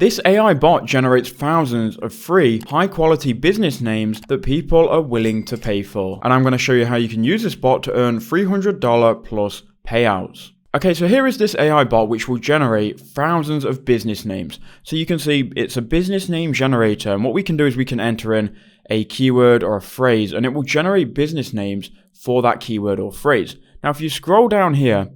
This AI bot generates thousands of free, high-quality business names that people are willing to pay for. And I'm going to show you how you can use this bot to earn $300 plus payouts. Okay, so here is this AI bot which will generate thousands of business names. So you can see it's a business name generator, and what we can do is we can enter in a keyword or a phrase, and it will generate business names for that keyword or phrase. Now, if you scroll down here,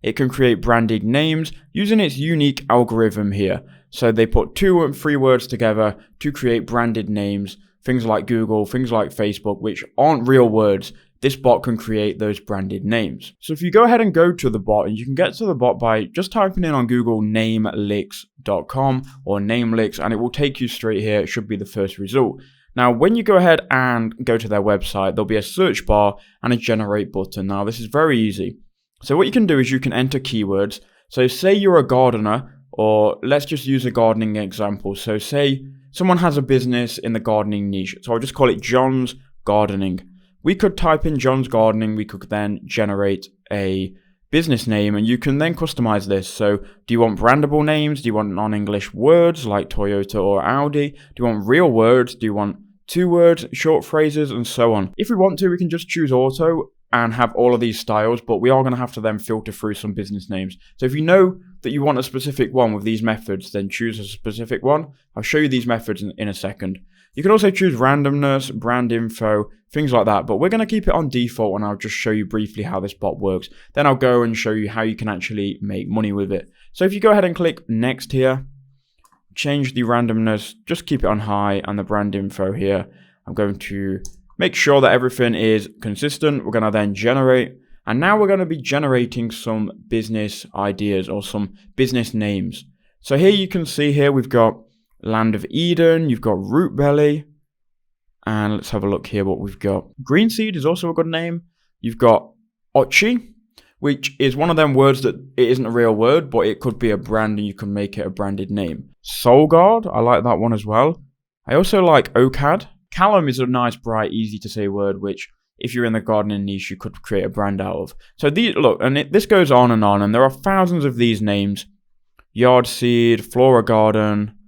it can create branded names using its unique algorithm here. So they put 2 and 3 words together to create branded names, things like Google, things like Facebook, which aren't real words. This bot can create those branded names. So if you go ahead and go to the bot, and you can get to the bot by just typing in on Google namelicks.com or namelicks, and it will take you straight here. It should be the first result. Now, when you go ahead and go to their website, there'll be a search bar and a generate button. Now, this is very easy. So what you can do is you can enter keywords. So say you're a gardener, or let's just use a gardening example. So say someone has a business in the gardening niche. So I'll just call it John's Gardening. We could type in John's Gardening. We could then generate a business name, and you can then customize this. So do you want brandable names? Do you want non-English words like Toyota or Audi? Do you want real words? Do you want 2 words, short phrases, and so on? If we want to, we can just choose auto and have all of these styles, but we are going to have to then filter through some business names. So if you know that you want a specific one with these methods, then choose a specific one. I'll show you these methods in a second. You can also choose randomness, brand info, things like that, but we're going to keep it on default, and I'll just show you briefly how this bot works. Then I'll go and show you how you can actually make money with it. So if you go ahead and click next here, change the randomness, just keep it on high, and the brand info here, I'm going to make sure that everything is consistent. We're going to then generate, and now we're going to be generating some business ideas or some business names. So here you can see here we've got Land of Eden, you've got Root Belly, and let's have a look here what we've got. Green Seed is also a good name. You've got Ochi, which is one of them words that it isn't a real word, but it could be a brand and you can make it a branded name. Soul Guard, I like that one as well. I also like OCAD. Callum is a nice, bright, easy to say word, which if you're in the gardening niche, you could create a brand out of. So look, and this goes on, and there are thousands of these names. Yard Seed, Flora Garden.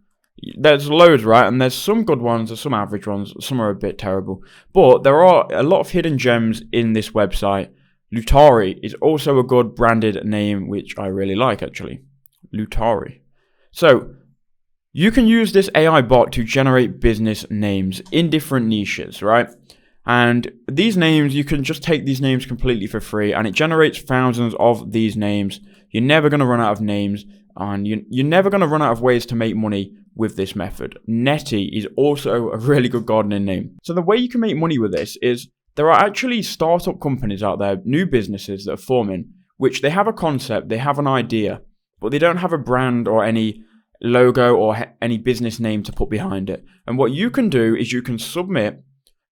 There's loads, right? And there's some good ones, there's some average ones, some are a bit terrible. But there are a lot of hidden gems in this website. Lutari is also a good branded name, which I really like, actually. Lutari. So you can use this AI bot to generate business names in different niches, right? And these names, you can just take these names completely for free, and it generates thousands of these names. You're never going to run out of names, and you're never going to run out of ways to make money with this method. Netty is also a really good gardening name. So the way you can make money with this is there are actually startup companies out there, new businesses that are forming, which they have a concept, they have an idea, but they don't have a brand or any logo or any business name to put behind it. And what you can do is you can submit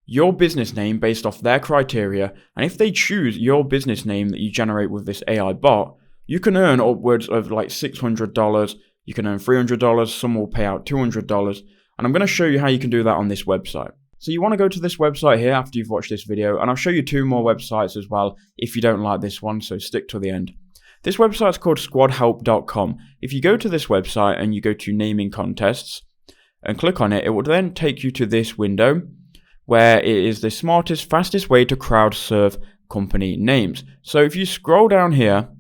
your business name based off their criteria, and if they choose your business name that you generate with this AI bot, you can earn upwards of like $600, you can earn $300, some will pay out $200, and I'm going to show you how you can do that on this website. So you want to go to this website here after you've watched this video, and I'll show you 2 more websites as well if you don't like this one, so stick to the end. This website is called squadhelp.com. If you go to this website and you go to naming contests and click on it, it will then take you to this window where it is the smartest, fastest way to crowd serve company names. So if you scroll down here,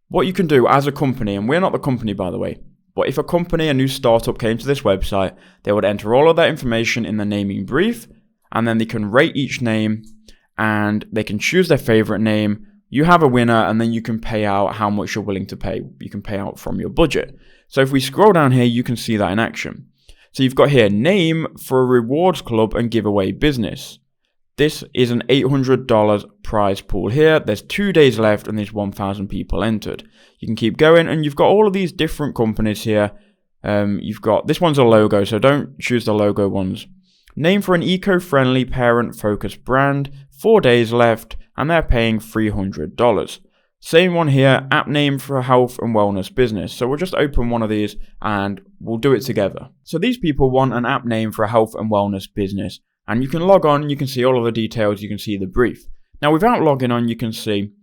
what you can do as a company, and we're not the company by the way, but if a company, a new startup came to this website, they would enter all of that information in the naming brief, and then they can rate each name and they can choose their favorite name. You have a winner, and then you can pay out how much you're willing to pay. You can pay out from your budget. So if we scroll down here, you can see that in action. So you've got here, name for a rewards club and giveaway business. This is an $800 prize pool here. There's 2 days left and there's 1,000 people entered. You can keep going, and you've got all of these different companies here. You've got, this one's a logo, so don't choose the logo ones. Name for an eco-friendly parent-focused brand, 4 days left, and they're paying $300. Same one here, app name for a health and wellness business. So we'll just open one of these and we'll do it together. So these people want an app name for a health and wellness business. And you can log on, you can see all of the details, you can see the brief. Now without logging on, you can see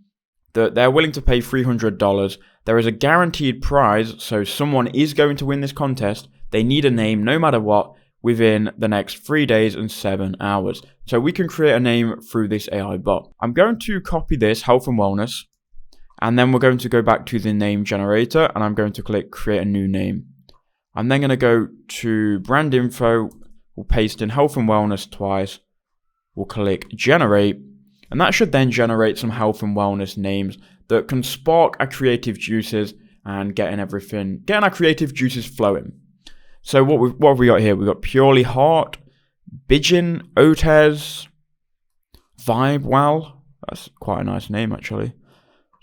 that they're willing to pay $300. There is a guaranteed prize, so someone is going to win this contest. They need a name no matter what within the next 3 days and 7 hours. So we can create a name through this AI bot. I'm going to copy this, health and wellness, and then we're going to go back to the name generator, and I'm going to click create a new name. I'm then going to go to brand info, we'll paste in health and wellness twice, we'll click generate, and that should then generate some health and wellness names that can spark our creative juices and getting our creative juices flowing. So what have we got here? We've got Purely Heart, Bijin, Otez, Vibe Well. That's quite a nice name, actually.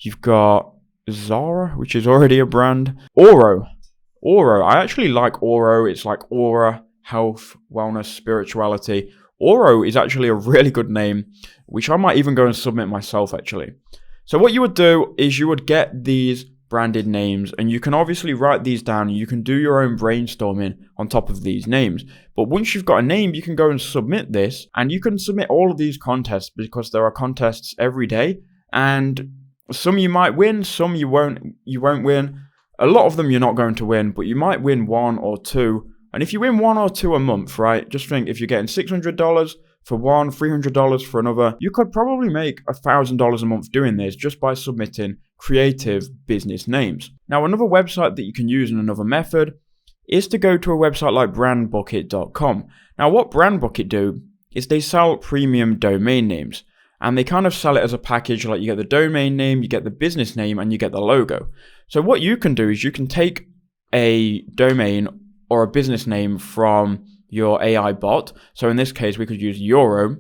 You've got Zara, which is already a brand. Oro. I actually like Oro. It's like aura, health, wellness, spirituality. Oro is actually a really good name, which I might even go and submit myself, actually. So what you would do is you would get these branded names, and you can obviously write these down. You can do your own brainstorming on top of these names. But once you've got a name, you can go and submit this, and you can submit all of these contests because there are contests every day, and some you might win, some you won't win. A lot of them you're not going to win, but you might win 1 or 2. And if you win 1 or 2 a month, right, just think if you're getting $600 for one, $300 for another, you could probably make $1,000 a month doing this just by submitting creative business names. Now, another website that you can use and another method is to go to a website like Brandbookit.com. Now, what Brandbookit do is they sell premium domain names, and they kind of sell it as a package. Like, you get the domain name, you get the business name, and you get the logo. So what you can do is you can take a domain or a business name from your AI bot. So in this case, we could use Euro,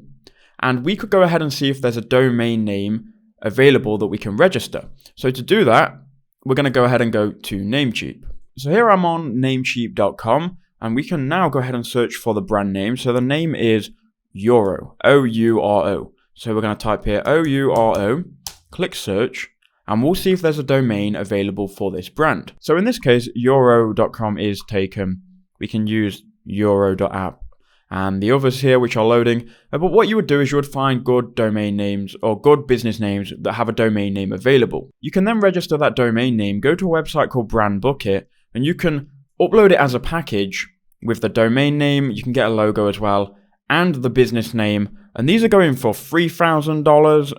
and we could go ahead and see if there's a domain name available that we can register. So to do that, we're going to go ahead and go to Namecheap. So here I'm on namecheap.com, and we can now go ahead and search for the brand name. So the name is Euro, O-U-R-O. So we're going to type here O-U-R-O, click search, and we'll see if there's a domain available for this brand. So in this case, euro.com is taken. We can use euro.app and the others here which are loading. But what you would do is you would find good domain names or good business names that have a domain name available. You can then register that domain name, go to a website called Brandbookit, and you can upload it as a package with the domain name. You can get a logo as well and the business name. And these are going for $3,000, $2,100,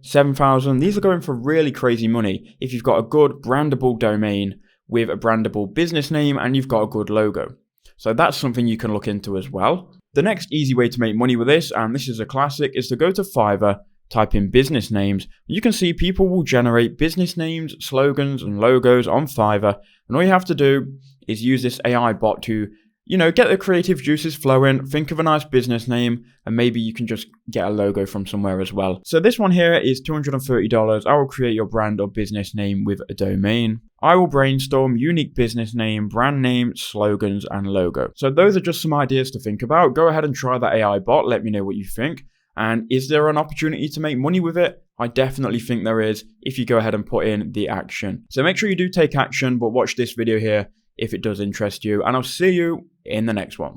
$7,000. These are going for really crazy money if you've got a good brandable domain with a brandable business name and you've got a good logo. So that's something you can look into as well. The next easy way to make money with this, and this is a classic, is to go to Fiverr, type in business names. You can see people will generate business names, slogans, and logos on Fiverr. And all you have to do is use this AI bot to, get the creative juices flowing, think of a nice business name, and maybe you can just get a logo from somewhere as well. So this one here is $230. I will create your brand or business name with a domain. I will brainstorm unique business name, brand name, slogans, and logo. So those are just some ideas to think about. Go ahead and try that AI bot. Let me know what you think. And is there an opportunity to make money with it? I definitely think there is if you go ahead and put in the action. So make sure you do take action, but watch this video here if it does interest you. And I'll see you in the next one.